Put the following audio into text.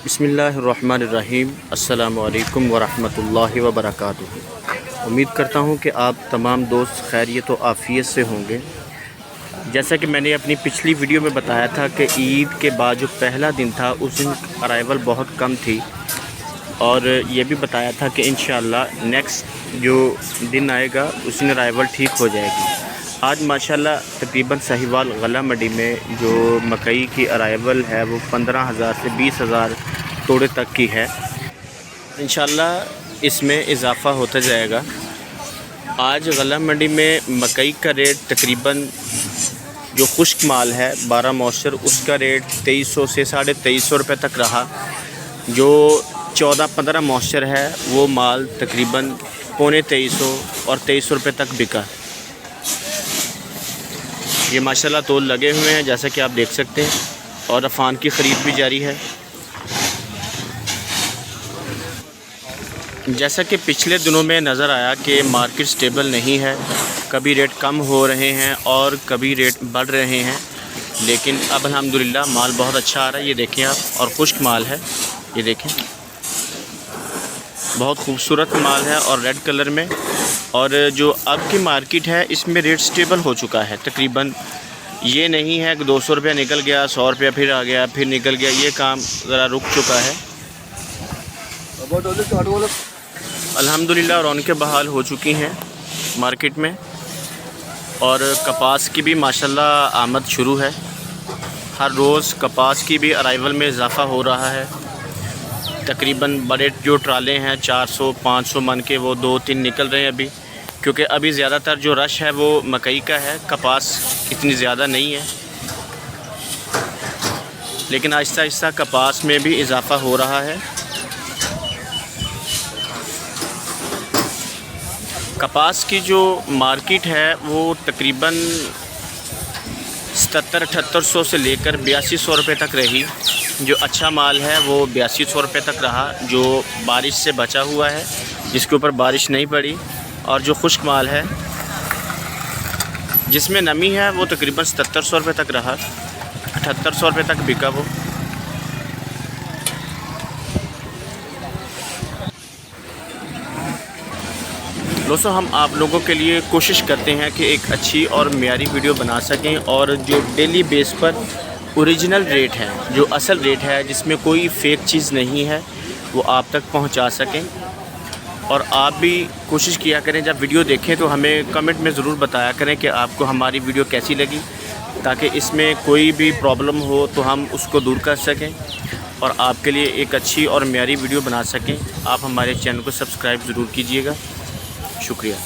बिस्मिल्लाहिर्रहमानिर्रहीम। अस्सलामु अलैकुम वरहमतुल्लाहि वबरकातुहू। उम्मीद करता हूँ कि आप तमाम दोस्त खैरियत व आफ़ियत से होंगे। जैसा कि मैंने अपनी पिछली वीडियो में बताया था कि ईद के बाद जो पहला दिन था उस दिन अराइवल बहुत कम थी, और ये भी बताया था कि इंशाअल्लाह नेक्स्ट जो दिन आएगा उस दिन अराइवल ठीक हो जाएगी। आज माशाल्लाह तकरीबन साहिवाल गला मंडी में जो मकई की अराइवल है वो 15,000 से 20,000 तोड़े तक की है। इंशाअल्लाह इसमें इजाफ़ा होता जाएगा। आज गला मंडी में मकई का रेट तकरीबन जो खुश्क माल है 12 मॉइस्चर उसका रेट 2300 से 2350 रुपये तक रहा। जो 14-15 मॉइस्चर है वो माल तकरीबन 2250 और 2300 रुपये तक बिका। ये माशाल्लाह तोल लगे हुए हैं जैसा कि आप देख सकते हैं, और अफ़ान की ख़रीद भी जारी है। जैसा कि पिछले दिनों में नज़र आया कि मार्केट स्टेबल नहीं है, कभी रेट कम हो रहे हैं और कभी रेट बढ़ रहे हैं, लेकिन अब अल्हम्दुलिल्लाह माल बहुत अच्छा आ रहा है। ये देखें आप, और खुश्क माल है, ये देखें बहुत खूबसूरत माल है और रेड कलर में। और जो अब की मार्केट है इसमें रेट स्टेबल हो चुका है तकरीबन। ये नहीं है कि 200 रुपया निकल गया, 100 रुपया फिर आ गया, फिर निकल गया, ये काम ज़रा रुक चुका है। अल्हम्दुलिल्लाह रौनकें बहाल हो चुकी हैं मार्केट में, और कपास की भी माशाल्लाह आमद शुरू है। हर रोज़ कपास की भी अराइवल में इजाफ़ा हो रहा है। तकरीबन बड़े जो ट्राले हैं 400-500 मन के वो 2-3 निकल रहे हैं अभी, क्योंकि अभी ज़्यादातर जो रश है वो मकई का है, कपास इतनी ज़्यादा नहीं है। लेकिन आहिस्ता आहिस्ता कपास में भी इजाफ़ा हो रहा है। कपास की जो मार्केट है वो तकरीबन 77-7800 से लेकर 8200 रुपये तक रही। जो अच्छा माल है वो 8200 रुपये तक रहा, जो बारिश से बचा हुआ है, जिसके ऊपर बारिश नहीं पड़ी। और जो खुश्क माल है जिसमें नमी है वो तकरीबन 7700 रुपये तक रहा, 7800 रुपये तक बिका वो। दोस्तों, हम आप लोगों के लिए कोशिश करते हैं कि एक अच्छी और मियारी वीडियो बना सकें, और जो डेली बेस पर ओरिजिनल रेट है, जो असल रेट है, जिसमें कोई फ़ेक चीज़ नहीं है, वो आप तक पहुंचा सकें। और आप भी कोशिश किया करें जब वीडियो देखें तो हमें कमेंट में ज़रूर बताया करें कि आपको हमारी वीडियो कैसी लगी, ताकि इसमें कोई भी प्रॉब्लम हो तो हम उसको दूर कर सकें और आपके लिए एक अच्छी और मियारी वीडियो बना सकें। आप हमारे चैनल को सब्सक्राइब ज़रूर कीजिएगा। शुक्रिया।